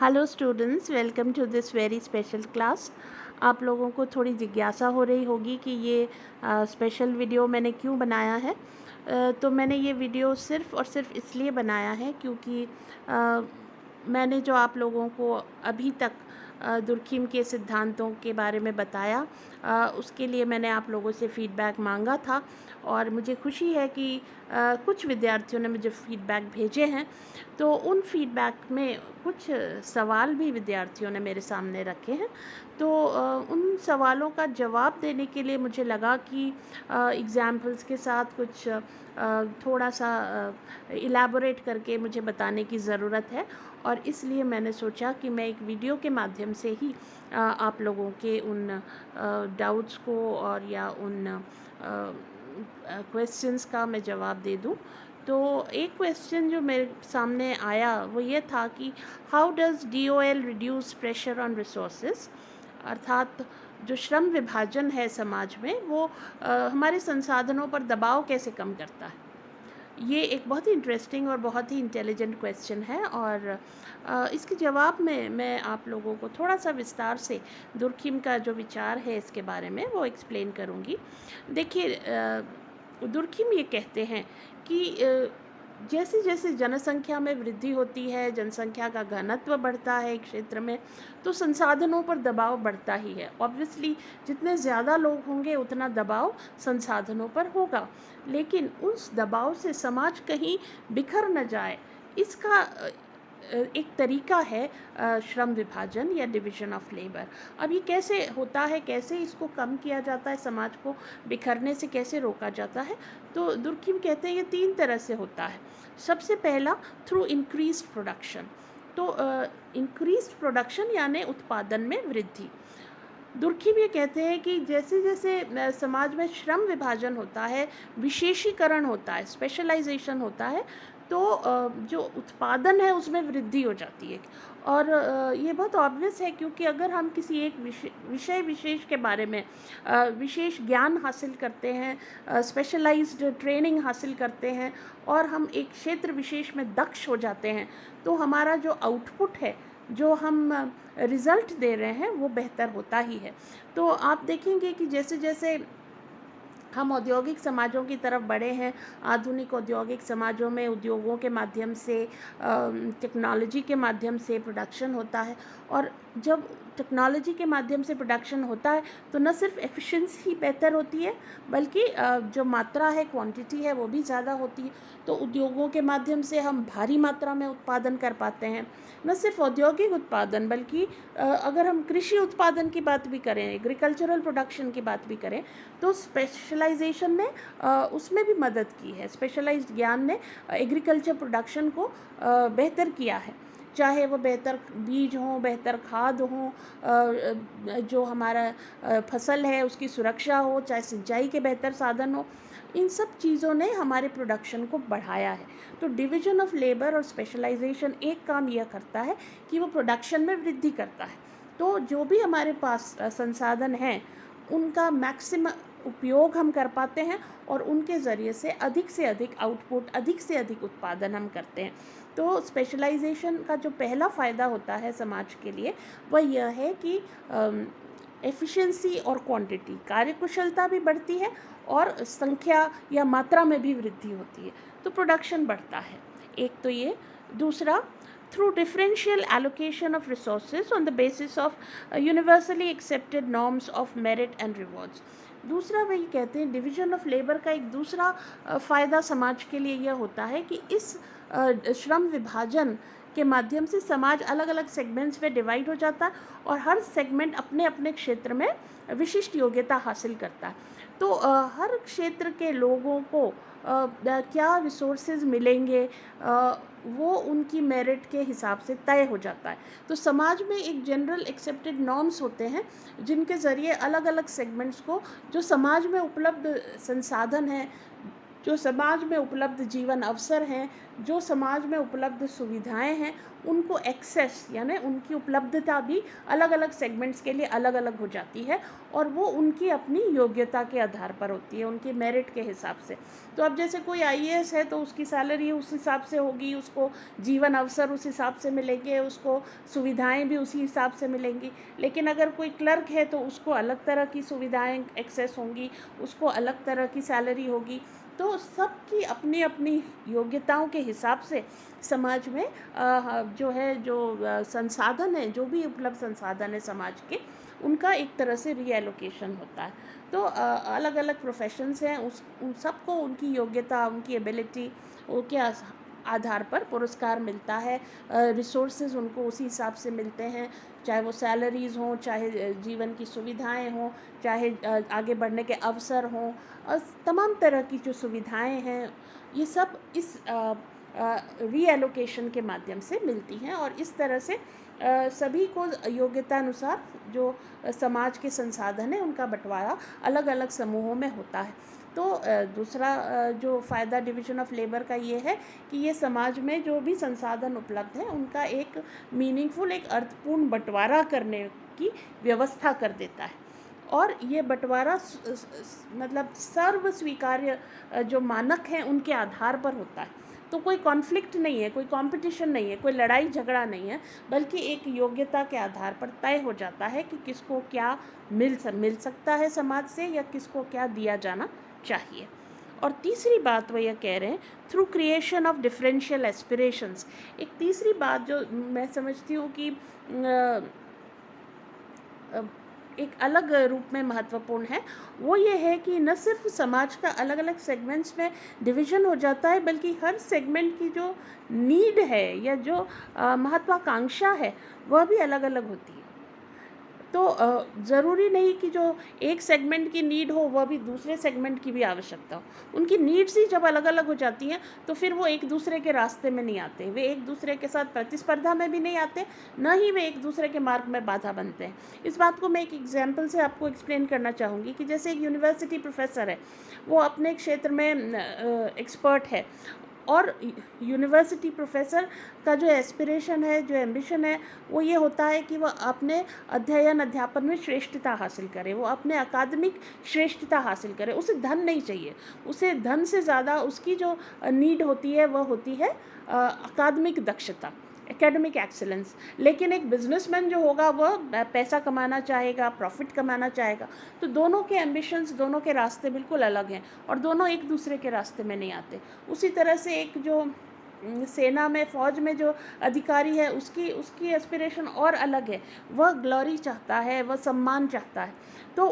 Hello students, welcome to this very special class. आप लोगों को थोड़ी जिज्ञासा हो रही होगी कि ये स्पेशल वीडियो मैंने क्यों बनाया है। तो मैंने ये वीडियो सिर्फ़ और सिर्फ इसलिए बनाया है क्योंकि मैंने जो आप लोगों को अभी तक दुर्खिम के सिद्धांतों के बारे में बताया, उसके लिए मैंने आप लोगों से फ़ीडबैक मांगा था और मुझे खुशी है कि कुछ विद्यार्थियों ने मुझे फ़ीडबैक भेजे हैं। तो उन फ़ीडबैक में कुछ सवाल भी विद्यार्थियों ने मेरे सामने रखे हैं। तो उन सवालों का जवाब देने के लिए मुझे लगा कि एग्ज़ाम्पल्स के साथ कुछ थोड़ा सा इलैबोरेट करके मुझे बताने की ज़रूरत है और इसलिए मैंने सोचा कि मैं एक वीडियो के माध्यम से ही आप लोगों के उन डाउट्स को और या उन क्वेश्चंस का मैं जवाब दे दूं। तो एक क्वेश्चन जो मेरे सामने आया वो ये था कि how does DOL reduce pressure on resources, अर्थात जो श्रम विभाजन है समाज में वो हमारे संसाधनों पर दबाव कैसे कम करता है। ये एक बहुत ही इंटरेस्टिंग और बहुत ही इंटेलिजेंट क्वेश्चन है और इसके जवाब में मैं आप लोगों को थोड़ा सा विस्तार से दुर्खिम का जो विचार है इसके बारे में वो एक्सप्लेन करूँगी। देखिए, दुर्खिम ये कहते हैं कि जैसे जैसे जनसंख्या में वृद्धि होती है, जनसंख्या का घनत्व बढ़ता है एक क्षेत्र में, तो संसाधनों पर दबाव बढ़ता ही है। ऑब्वियसली जितने ज़्यादा लोग होंगे उतना दबाव संसाधनों पर होगा, लेकिन उस दबाव से समाज कहीं बिखर न जाए, इसका एक तरीका है श्रम विभाजन या डिवीज़न ऑफ लेबर। अब ये कैसे होता है, कैसे इसको कम किया जाता है, समाज को बिखरने से कैसे रोका जाता है। तो दुर्खिम कहते हैं ये 3 तरह से होता है। सबसे पहला थ्रू इंक्रीज्ड प्रोडक्शन। तो इंक्रीज्ड प्रोडक्शन यानी उत्पादन में वृद्धि। दुर्खिम ये कहते हैं कि जैसे जैसे समाज में श्रम विभाजन होता है, विशेषीकरण होता है, स्पेशलाइजेशन होता है, तो जो उत्पादन है उसमें वृद्धि हो जाती है। और ये बहुत ऑब्वियस है क्योंकि अगर हम किसी एक विषय विशेष के बारे में विशेष ज्ञान हासिल करते हैं, स्पेशलाइज्ड ट्रेनिंग हासिल करते हैं और हम एक क्षेत्र विशेष में दक्ष हो जाते हैं, तो हमारा जो आउटपुट है, जो हम रिज़ल्ट दे रहे हैं, वो बेहतर होता ही है। तो आप देखेंगे कि जैसे जैसे हम औद्योगिक समाजों की तरफ बढ़े हैं, आधुनिक औद्योगिक समाजों में उद्योगों के माध्यम से, टेक्नोलॉजी के माध्यम से प्रोडक्शन होता है और जब टेक्नोलॉजी के माध्यम से प्रोडक्शन होता है तो न सिर्फ एफिशिएंसी बेहतर होती है बल्कि जो मात्रा है, क्वांटिटी है, वो भी ज़्यादा होती है। तो उद्योगों के माध्यम से हम भारी मात्रा में उत्पादन कर पाते हैं। न सिर्फ औद्योगिक उत्पादन बल्कि अगर हम कृषि उत्पादन की बात भी करें, एग्रीकल्चरल प्रोडक्शन की बात भी करें, तो स्पेशलाइजेशन ने उसमें भी मदद की है। स्पेशलाइज्ड ज्ञान ने एग्रीकल्चर प्रोडक्शन को बेहतर किया है, चाहे वो बेहतर बीज हों, बेहतर खाद हों, जो हमारा फसल है उसकी सुरक्षा हो, चाहे सिंचाई के बेहतर साधन हो, इन सब चीज़ों ने हमारे प्रोडक्शन को बढ़ाया है। तो डिवीज़न ऑफ लेबर और स्पेशलाइजेशन एक काम यह करता है कि वो प्रोडक्शन में वृद्धि करता है। तो जो भी हमारे पास संसाधन हैं उनका मैक्सिमम उपयोग हम कर पाते हैं और उनके ज़रिए से अधिक आउटपुट, अधिक से अधिक उत्पादन हम करते हैं। तो स्पेशलाइजेशन का जो पहला फ़ायदा होता है समाज के लिए वह यह है कि एफिशिएंसी और क्वांटिटी, कार्यकुशलता भी बढ़ती है और संख्या या मात्रा में भी वृद्धि होती है, तो प्रोडक्शन बढ़ता है। एक तो ये। दूसरा, through differential allocation of resources on the basis of universally accepted norms of merit and rewards। दूसरा वही कहते हैं डिवीज़न ऑफ लेबर का एक दूसरा फ़ायदा समाज के लिए यह होता है कि इस श्रम विभाजन के माध्यम से समाज अलग अलग सेगमेंट्स में डिवाइड हो जाता है और हर सेगमेंट अपने अपने क्षेत्र में विशिष्ट योग्यता हासिल करता है। तो हर क्षेत्र के लोगों को क्या रिसोर्सेज मिलेंगे, वो उनकी मेरिट के हिसाब से तय हो जाता है। तो समाज में एक जनरल एक्सेप्टेड नॉर्म्स होते हैं जिनके ज़रिए अलग अलग सेगमेंट्स को जो समाज में उपलब्ध संसाधन हैं, जो समाज में उपलब्ध जीवन अवसर हैं, जो समाज में उपलब्ध सुविधाएं हैं, उनको एक्सेस यानी उनकी उपलब्धता भी अलग अलग सेगमेंट्स के लिए अलग अलग हो जाती है, और वो उनकी अपनी योग्यता के आधार पर होती है, उनकी मेरिट के हिसाब से। तो अब जैसे कोई आईएएस है तो उसकी सैलरी उस हिसाब से होगी, उसको जीवन अवसर उस हिसाब से मिलेंगे, उसको सुविधाएं भी उसी हिसाब से मिलेंगी। लेकिन अगर कोई क्लर्क है तो उसको अलग तरह की सुविधाएं एक्सेस होंगी, उसको अलग तरह की सैलरी होगी। तो सबकी अपनी अपनी योग्यताओं के हिसाब से समाज में संसाधन है, जो भी उपलब्ध संसाधन है समाज के, उनका एक तरह से रीएलोकेशन होता है। तो अलग अलग प्रोफेशंस हैं, उन सबको उनकी योग्यता, उनकी एबिलिटी के आधार पर पुरस्कार मिलता है। रिसोर्सेज उनको उसी हिसाब से मिलते हैं, चाहे वो सैलरीज़ हों, चाहे जीवन की सुविधाएं हों, चाहे आगे बढ़ने के अवसर हों, और तमाम तरह की जो सुविधाएं हैं, ये सब इस रीएलोकेशन के माध्यम से मिलती हैं। और इस तरह से सभी को योग्यता अनुसार जो समाज के संसाधन है उनका बंटवारा अलग अलग समूहों में होता है। तो दूसरा जो फ़ायदा डिवीज़न ऑफ लेबर का ये है कि ये समाज में जो भी संसाधन उपलब्ध है उनका एक मीनिंगफुल, एक अर्थपूर्ण बंटवारा करने की व्यवस्था कर देता है। और ये बंटवारा मतलब सर्व स्वीकार्य जो मानक हैं उनके आधार पर होता है। तो कोई कॉन्फ्लिक्ट नहीं है, कोई कंपटीशन नहीं है, कोई लड़ाई झगड़ा नहीं है, बल्कि एक योग्यता के आधार पर तय हो जाता है कि किसको क्या मिल सकता है समाज से, या किसको क्या दिया जाना चाहिए। और तीसरी बात वो ये कह रहे हैं, through creation of differential aspirations. एक तीसरी बात जो मैं समझती हूँ कि एक अलग रूप में महत्वपूर्ण है, वो ये है कि न सिर्फ समाज का अलग अलग सेगमेंट्स में डिवीज़न हो जाता है, बल्कि हर सेगमेंट की जो नीड है या जो महत्वाकांक्षा है वह भी अलग अलग होती है। तो ज़रूरी नहीं कि जो एक सेगमेंट की नीड हो वह भी दूसरे सेगमेंट की भी आवश्यकता हो। उनकी नीड्स ही जब अलग अलग हो जाती हैं तो फिर वो एक दूसरे के रास्ते में नहीं आते, वे एक दूसरे के साथ प्रतिस्पर्धा में भी नहीं आते, न ही वे एक दूसरे के मार्ग में बाधा बनते हैं। इस बात को मैं एक एग्जाम्पल से आपको एक्सप्लेन करना चाहूँगी कि जैसे एक यूनिवर्सिटी प्रोफेसर है, वो अपने क्षेत्र में एक्सपर्ट है, और यूनिवर्सिटी प्रोफेसर का जो एस्पिरेशन है, जो एम्बिशन है, वो ये होता है कि वह अपने अध्यापन में श्रेष्ठता हासिल करे, वो अपने अकादमिक श्रेष्ठता हासिल करे। उसे धन नहीं चाहिए, उसे धन से ज़्यादा उसकी जो नीड होती है वह होती है अकादमिक दक्षता, एकेडमिक एक्सेलेंस। लेकिन एक बिजनेसमैन जो होगा वह पैसा कमाना चाहेगा, प्रॉफिट कमाना चाहेगा। तो दोनों के एम्बिशंस, दोनों के रास्ते बिल्कुल अलग हैं, और दोनों एक दूसरे के रास्ते में नहीं आते। उसी तरह से एक जो सेना में, फ़ौज में जो अधिकारी है, उसकी एस्पिरेशन और अलग है। वह ग्लोरी चाहता है, वह सम्मान चाहता है, तो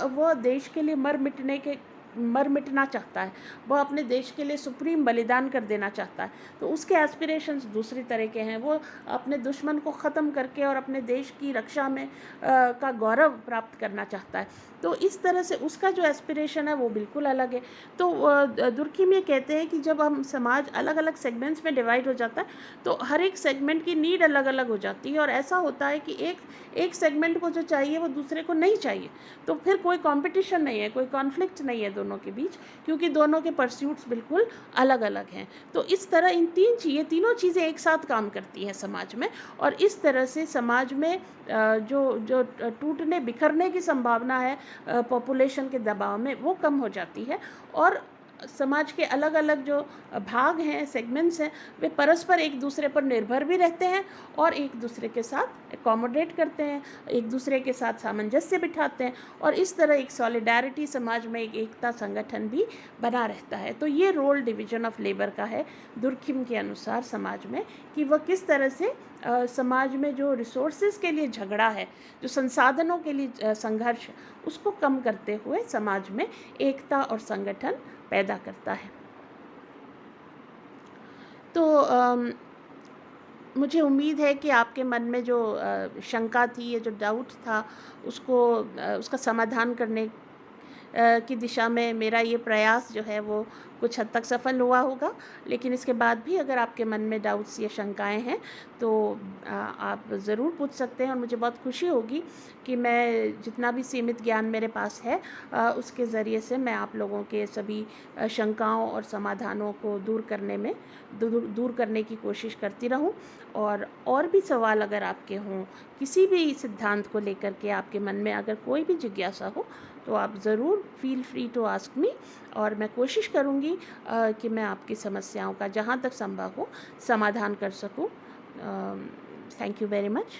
वह देश के लिए मर मिटना चाहता है, वह अपने देश के लिए सुप्रीम बलिदान कर देना चाहता है। तो उसके एस्पिरेशंस दूसरी तरह के हैं, वो अपने दुश्मन को ख़त्म करके और अपने देश की रक्षा में का गौरव प्राप्त करना चाहता है। तो इस तरह से उसका जो एस्पिरेशन है वो बिल्कुल अलग है। तो दुर्खिम ये कहते हैं कि जब हम समाज अलग अलग सेगमेंट्स में डिवाइड हो जाता है तो हर एक सेगमेंट की नीड अलग अलग हो जाती है, और ऐसा होता है कि एक सेगमेंट को जो चाहिए वो दूसरे को नहीं चाहिए। तो फिर कोई कंपटीशन नहीं है, कोई कॉन्फ्लिक्ट नहीं है दोनों के बीच, क्योंकि दोनों के परस्यूट्स बिल्कुल अलग अलग हैं। तो इस तरह ये तीनों चीज़ें एक साथ काम करती हैं समाज में, और इस तरह से समाज में जो टूटने बिखरने की संभावना है पॉपुलेशन के दबाव में, वो कम हो जाती है। और समाज के अलग अलग जो भाग हैं, सेगमेंट्स हैं, वे परस्पर एक दूसरे पर निर्भर भी रहते हैं और एक दूसरे के साथ एकोमोडेट करते हैं, एक दूसरे के साथ सामंजस्य बिठाते हैं, और इस तरह एक सॉलिडारिटी, समाज में एक एकता, संगठन भी बना रहता है। तो ये रोल डिवीज़न ऑफ लेबर का है दुर्खिम के अनुसार समाज में, कि वह किस तरह से समाज में जो रिसोर्सेज के लिए झगड़ा है, जो संसाधनों के लिए संघर्ष, उसको कम करते हुए समाज में एकता और संगठन पैदा करता है। तो मुझे उम्मीद है कि आपके मन में जो शंका थी या जो डाउट था, उसका समाधान करने की दिशा में मेरा ये प्रयास जो है वो कुछ हद तक सफल हुआ होगा, लेकिन इसके बाद भी अगर आपके मन में डाउट्स या शंकाएं हैं तो आप ज़रूर पूछ सकते हैं, और मुझे बहुत खुशी होगी कि मैं जितना भी सीमित ज्ञान मेरे पास है उसके ज़रिए से मैं आप लोगों के सभी शंकाओं और समाधानों को दूर करने की कोशिश करती रहूं। और भी सवाल अगर आपके हों, किसी भी सिद्धांत को लेकर के आपके मन में अगर कोई भी जिज्ञासा हो, तो आप ज़रूर feel free to ask me, और मैं कोशिश करूँगी कि मैं आपकी समस्याओं का जहाँ तक संभव हो समाधान कर सकूँ। Thank you very much.